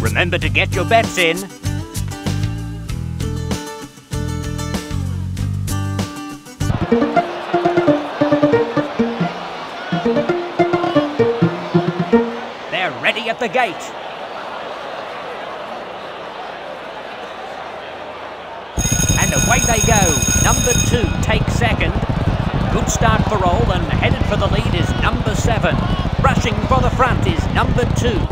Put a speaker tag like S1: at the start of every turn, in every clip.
S1: Remember to get your bets in. They're ready at the gate. And away they go. Number 2 takes second. Good start for all, and headed for the lead is number 7. Rushing for the front is number 2.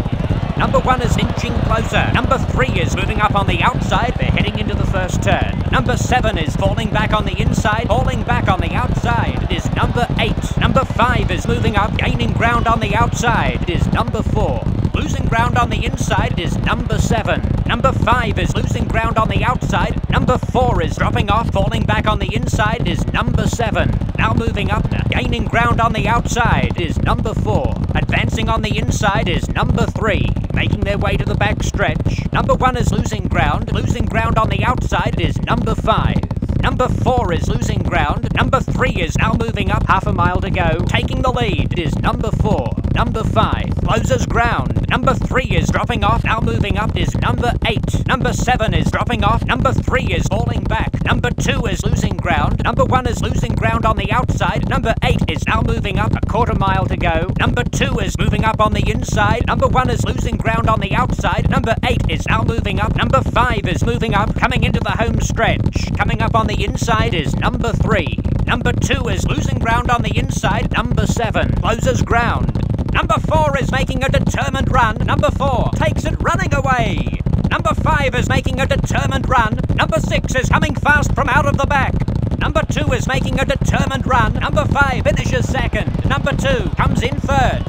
S1: Number 1 is inching closer. Number 3 is moving up on the outside. They're heading into the first turn. Number 7 is falling back on the inside. Falling back on the outside. It is number 8. Number 5 is moving up, gaining ground on the outside. It is number 4. Losing ground on the inside is number 7. Number 5 is losing ground on the outside. Number 4 is dropping off, falling back on the inside is number 7. Now moving up, gaining ground on the outside is number 4. Advancing on the inside is number 3. Making their way to the back stretch. Number 1 is losing ground. Losing ground on the outside is number 5. Number 4 is losing ground. Number 3 is now moving up, half a mile to go. Taking the lead is number 4. Number 5 closes ground. Number 3 is dropping off, now moving up is number 8. Number 7 is dropping off. Number 3 is falling back. Number 2 is losing ground. Number 1 is losing ground on the outside. Number 8 is now moving up, a quarter mile to go. Number 2 is moving up on the inside. Number 1 is losing ground on the outside. Number 8 is now moving up. Number 5 is moving up, coming into the home stretch. Coming up on the inside is number 3. Number 2 is losing ground on the inside. Number 7 closes ground. Number 4 is making a determined run. Number 4 takes it running away. Number 5 is making a determined run. Number 6 is coming fast from out of the back. Number 2 is making a determined run. Number 5 finishes second. Number 2 comes in third.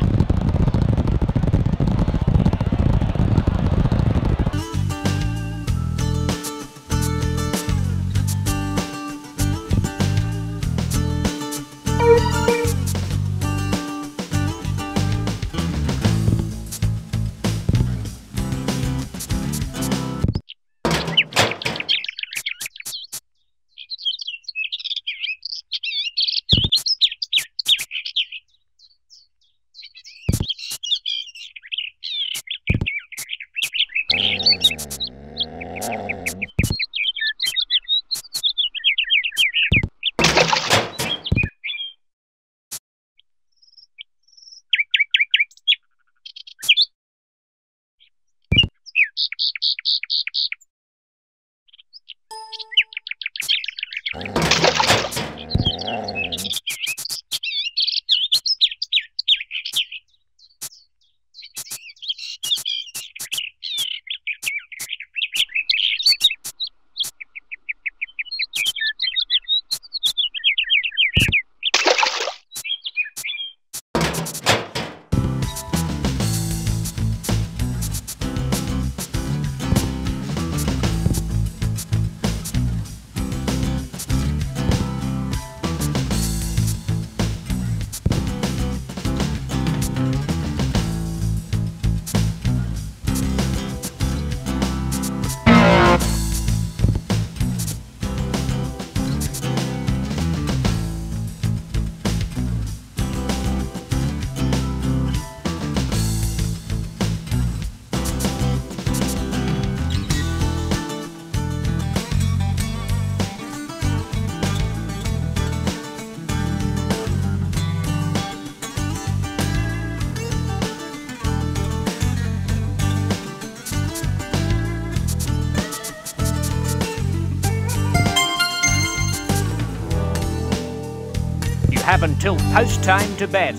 S1: Have until post time to bet.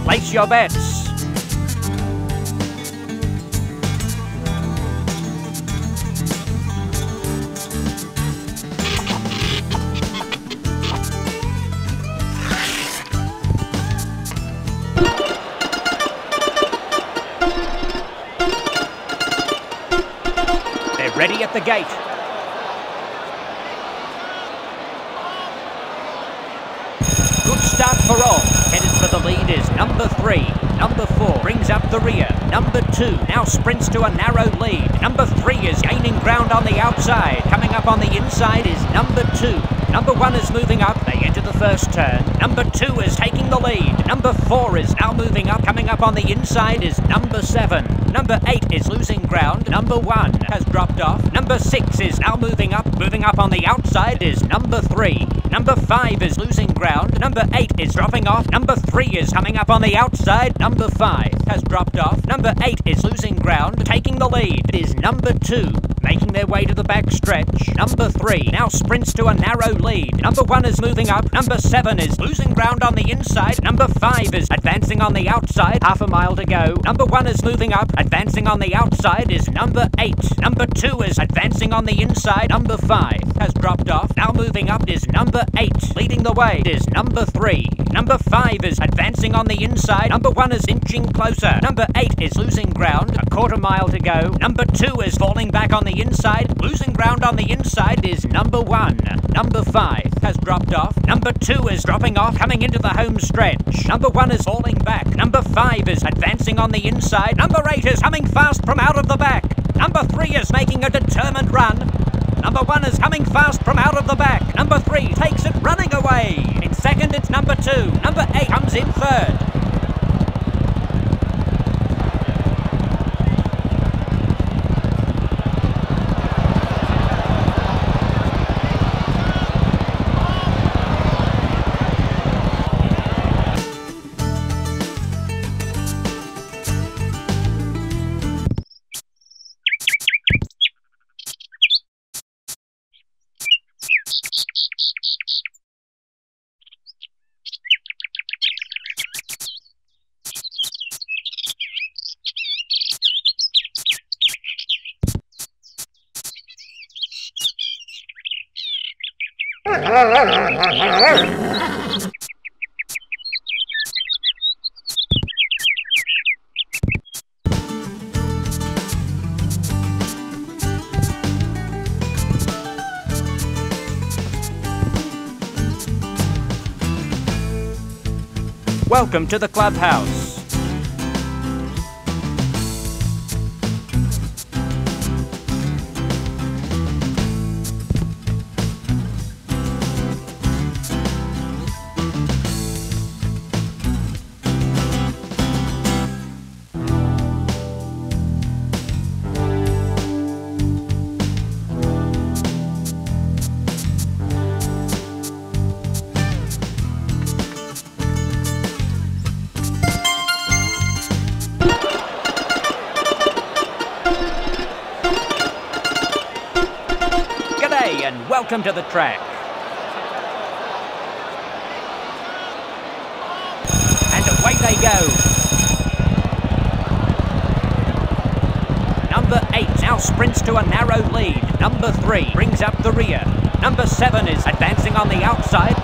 S1: Place your bets. Ready at the gate. Good start for all. Headed for the lead is number 3. Number 4 brings up the rear. Number 2 now sprints to a narrow lead. Number 3 is gaining ground on the outside. Coming up on the inside is number 2. Number 1 is moving up. They enter the first turn. Number 2 is taking the lead. Number 4 is now moving up. Coming up on the inside is number 7. Number 8 is losing ground. Number 1 has dropped off. Number 6 is now moving up. Moving up on the outside is number 3. Number 5 is losing ground. Number 8 is dropping off. Number 3 is coming up on the outside. Number 5 has dropped off. Number 8 is losing ground. Taking the lead is number 2. Making their way to the back stretch. Number 3 now sprints to a narrow lead. Number 1 is moving up. Number 7 is losing ground on the inside. Number 5 is advancing on the outside. Half a mile to go. Number 1 is moving up. Advancing on the outside is number 8. Number 2 is advancing on the inside. Number 5 has dropped off. Now moving up is number 8. Leading the way is number 3. Number 5 is advancing on the inside. Number 1 is inching closer. Number 8 is losing ground. A quarter mile to go. Number 2 is falling back on the inside. Losing ground on the inside is number 1. Number 5 has dropped off. Number 2 is dropping off, coming into the home stretch. Number 1 is falling back. Number 5 is advancing on the inside. Number 8 is coming fast from out of the back. Number 3 is making a determined run. Number 1 is coming fast from out of the back. Number 3 takes it running away. In second, it's number 2. Number 8 comes in third. Welcome to the clubhouse. And welcome to the track. And away they go. Number 8 now sprints to a narrow lead. Number 3 brings up the rear. Number 7 is advancing on the outside.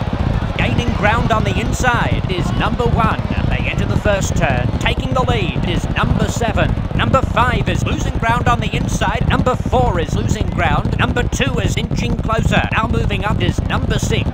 S1: Gaining ground on the inside is number 1. They enter the first turn. Taking the lead is number 7. Number 5 is losing ground on the inside. Number 4 is losing ground. Number 2 is inching closer. Now moving up is number 6.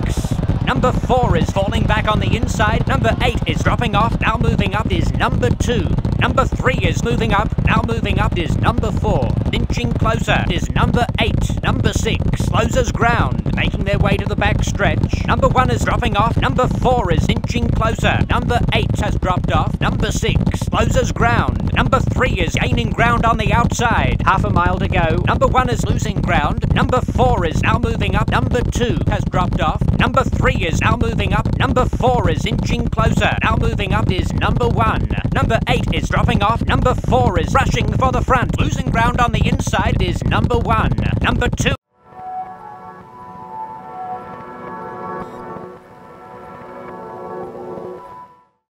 S1: Number 4 is falling back on the inside. Number 8 is dropping off. Now moving up is number 2. Number 3 is moving up. Now moving up is number 4. Inching closer is number 8. Number 6 closes ground, making their way to the back stretch. Number 1 is dropping off. Number 4 is inching closer. Number 8 has dropped off. Number 6 closes ground. Number 3 is gaining ground on the outside. Half a mile to go. Number 1 is losing ground. Number 4 is now moving up. Number 2 has dropped off. Number 3 is now moving up. Number 4 is inching closer. Now moving up is number 1. Number 8 is dropping off. Number 4 is rushing for the front. Losing ground on the inside is number 1. Number 2